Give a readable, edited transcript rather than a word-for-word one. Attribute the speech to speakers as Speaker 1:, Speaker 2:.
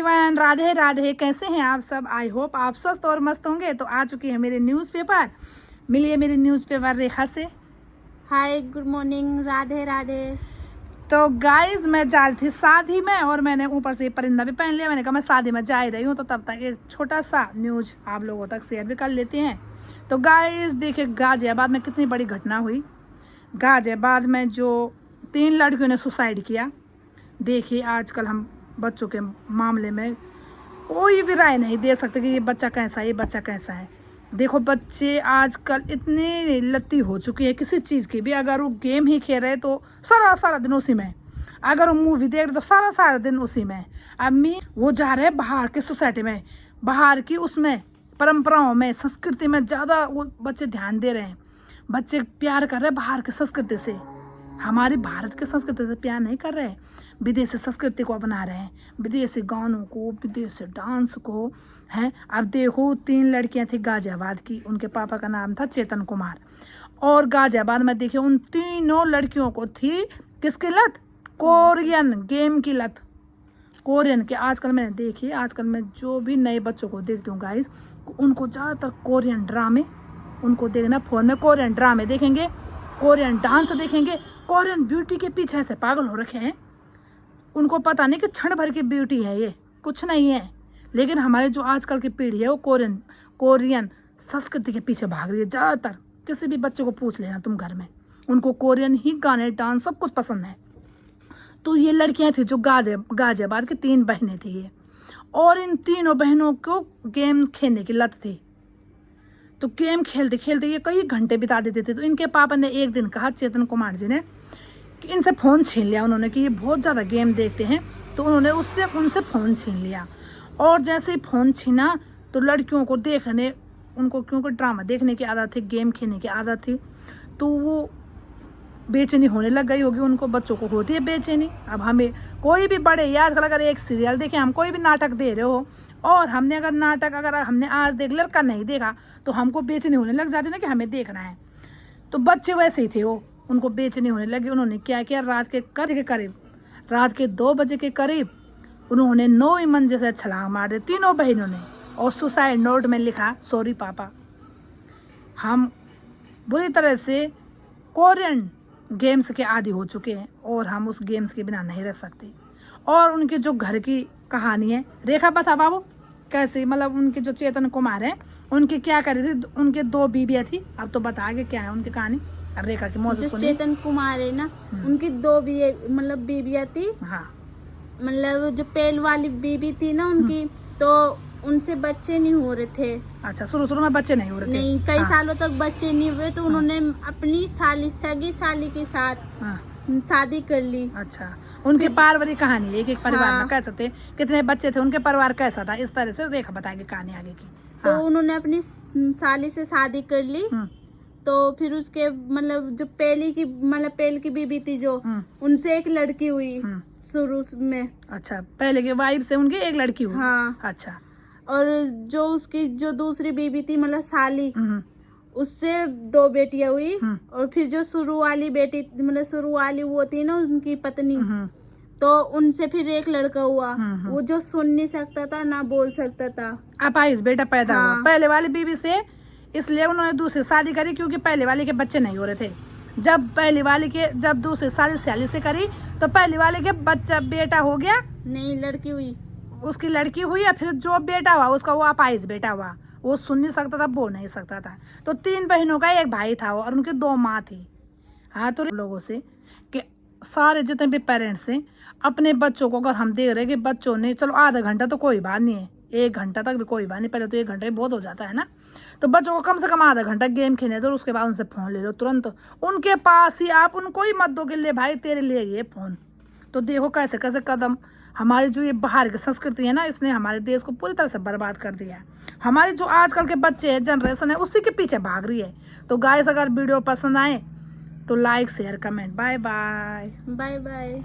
Speaker 1: Everyone, Radhe Radhe. कैसे हैं आप सब? आई होप आप स्वस्थ और मस्त होंगे। तो आ चुकी है मेरे न्यूज़पेपर। मिलिए मेरे न्यूज़पेपर रेखा से।
Speaker 2: हाय, गुड मॉर्निंग, राधे राधे।
Speaker 1: तो गाइज, मैं जा रही थी शादी में और मैंने ऊपर से परिंदा भी पहन लिया। मैंने कहा मैं शादी में जा ही रही हूँ, तो तब तक एक छोटा सा न्यूज आप लोगों तक शेयर भी कर लेते हैं। तो गाइज देखिए, गाजियाबाद में कितनी बड़ी घटना हुई। गाजियाबाद में जो 3 लड़कियों ने सुसाइड किया। देखिए, आजकल हम बच्चों के मामले में कोई भी राय नहीं दे सकते कि ये बच्चा कैसा है, ये बच्चा कैसा है। देखो, बच्चे आजकल इतने लत्ती हो चुकी है किसी चीज़ की भी। अगर वो गेम ही खेल रहे तो सारा दिन उसी में, अगर वो मूवी देख रहे तो सारा दिन उसी में। अम्मी वो जा रहे हैं बाहर की सोसाइटी में, बाहर की उसमें परंपराओं में, संस्कृति में ज़्यादा वो बच्चे ध्यान दे रहे हैं। बच्चे प्यार कर रहे हैं बाहर की संस्कृति से, हमारी भारत की संस्कृति से प्यार नहीं कर रहे हैं। विदेशी संस्कृति को अपना रहे हैं, विदेशी गानों को, विदेशी डांस को हैं। अब देखो, 3 लड़कियां थी गाजियाबाद की। उनके पापा का नाम था चेतन कुमार। और गाजियाबाद में देखिए, उन तीनों लड़कियों को थी किसकी लत? कोरियन गेम की लत। कोरियन के आजकल मैंने देखी, आजकल मैं जो भी नए बच्चों को देखती हूँ गाइस, उनको ज़्यादातर कोरियन ड्रामे, उनको देखना फ़ोन में कोरियन ड्रामे देखेंगे, कोरियन डांस देखेंगे, कोरियन ब्यूटी के पीछे से पागल हो रखे हैं। उनको पता नहीं कि क्षण भर की ब्यूटी है, ये कुछ नहीं है। लेकिन हमारे जो आजकल की पीढ़ी है वो कोरियन संस्कृति के पीछे भाग रही है ज़्यादातर। किसी भी बच्चे को पूछ लेना तुम घर में, उनको कोरियन ही गाने, डांस सब कुछ पसंद है। तो ये लड़कियां थी जो गाजियाबाद की 3 बहनें थी ये, और इन तीनों बहनों को गेम खेलने की लत थी। तो गेम खेलते खेलते ये कई घंटे बिता देते थे। तो इनके पापा ने एक दिन कहा, चेतन कुमार जी ने, कि इनसे फ़ोन छीन लिया उन्होंने, कि ये बहुत ज़्यादा गेम देखते हैं। तो उन्होंने उनसे फ़ोन छीन लिया। और जैसे ही फ़ोन छीना तो लड़कियों को देखने, उनको क्योंकि ड्रामा देखने की आदत थी, गेम खेलने की आदत थी, तो वो बेचैनी होने लग गई होगी। उनको बच्चों को होती है बेचैनी। अब हमें कोई भी बड़े, या आजकल अगर एक सीरियल देखें, हम कोई भी नाटक दे रहे हो, और हमने अगर नाटक हमने आज देख लिया, लड़का नहीं देखा, तो हमको बेचैनी होने लग जाती ना कि हमें देखना है। तो बच्चे वैसे ही थे, वो उनको बेचैनी होने लगी। उन्होंने क्या किया, रात के 2 बजे के करीब उन्होंने 9वीं मंजिल से छलांग मार दी तीनों बहनों ने, और सुसाइड नोट में लिखा, सॉरी पापा, हम बुरी तरह से कोरियन गेम्स के आदी हो चुके हैं और हम उस गेम्स के बिना नहीं रह सकते। और उनके जो घर की कहानी है, रेखा बता बाबू कैसे, मतलब उनके जो चेतन कुमार है, उनकी क्या करी थी। उनके 2 बीबियाँ थी। अब तो बता के क्या है उनकी कहानी, अब रेखा की मौज
Speaker 2: जो
Speaker 1: सुनिए।
Speaker 2: चेतन कुमार है ना, उनकी 2 बीबियाँ थी।
Speaker 1: हाँ,
Speaker 2: मतलब जो पहले वाली बीबी थी ना उनकी, तो उनसे बच्चे नहीं हो रहे थे।
Speaker 1: अच्छा, शुरू में बच्चे नहीं हो रहे थे।
Speaker 2: नहीं, कई
Speaker 1: हाँ,
Speaker 2: सालों तक बच्चे नहीं हुए। तो उन्होंने अपनी सगी साली के साथ
Speaker 1: हाँ,
Speaker 2: शादी कर ली।
Speaker 1: अच्छा, उनकी पारिवारिक कहानी है। एक परिवार में
Speaker 2: हाँ।
Speaker 1: कैसे थे, कितने बच्चे थे, उनके परिवार कैसा था, इस तरह से रेखा बताएगी कहानी आगे की।
Speaker 2: तो
Speaker 1: हाँ।
Speaker 2: उन्होंने अपनी साली से शादी कर ली। तो फिर उसके मतलब जो पहले की बीबी थी, जो उनसे एक लड़की हुई शुरू में।
Speaker 1: अच्छा, पहले की वाइफ से उनकी एक लड़की हुई।
Speaker 2: हाँ।
Speaker 1: अच्छा।
Speaker 2: और जो उसकी जो दूसरी बीबी थी, मतलब साली, उससे 2 बेटियां हुई। और फिर जो शुरू वाली बेटी, मतलब शुरू वाली वो थी ना उनकी पत्नी, तो उनसे फिर एक लड़का हुआ। वो जो सुन नहीं सकता था, ना बोल सकता था।
Speaker 1: अपाहिज बेटा पैदा हुआ।
Speaker 2: हाँ।
Speaker 1: पहले वाली बीवी से इसलिए उन्होंने दूसरी शादी करी, क्योंकि पहले वाले के बच्चे नहीं हो रहे थे। जब दूसरी शादी से करी, तो पहले वाले के बेटा हो गया,
Speaker 2: नहीं, लड़की हुई।
Speaker 1: उसकी लड़की हुई, या फिर जो बेटा हुआ उसका वो अपाहिज बेटा हुआ। वो सुन नहीं सकता था, बोल नहीं सकता था। तो 3 बहनों का एक भाई था और उनकी 2 माँ थी। हाँ, तो लोगों से कि सारे जितने भी पेरेंट्स हैं, अपने बच्चों को अगर हम देख रहे हैं कि बच्चों ने, चलो आधा घंटा तो कोई बात नहीं है, 1 घंटा तक भी कोई बात नहीं, पहले तो 1 घंटा ही बहुत हो जाता है ना। तो बच्चों को कम से कम आधा घंटा गेम खेलने दो, उसके बाद उनसे फ़ोन ले लो तुरंत। उनके पास ही आप उनको ही मत दो कि ले भाई तेरे लिए ये फ़ोन। तो देखो कैसे कैसे कदम, हमारी जो ये बाहर की संस्कृति है ना, इसने हमारे देश को पूरी तरह से बर्बाद कर दिया है। हमारी जो आजकल के बच्चे हैं, जनरेशन है, उसी के पीछे भाग रही है। तो गाइस, अगर वीडियो पसंद आए तो like, share, comment. Bye bye.
Speaker 2: Bye bye.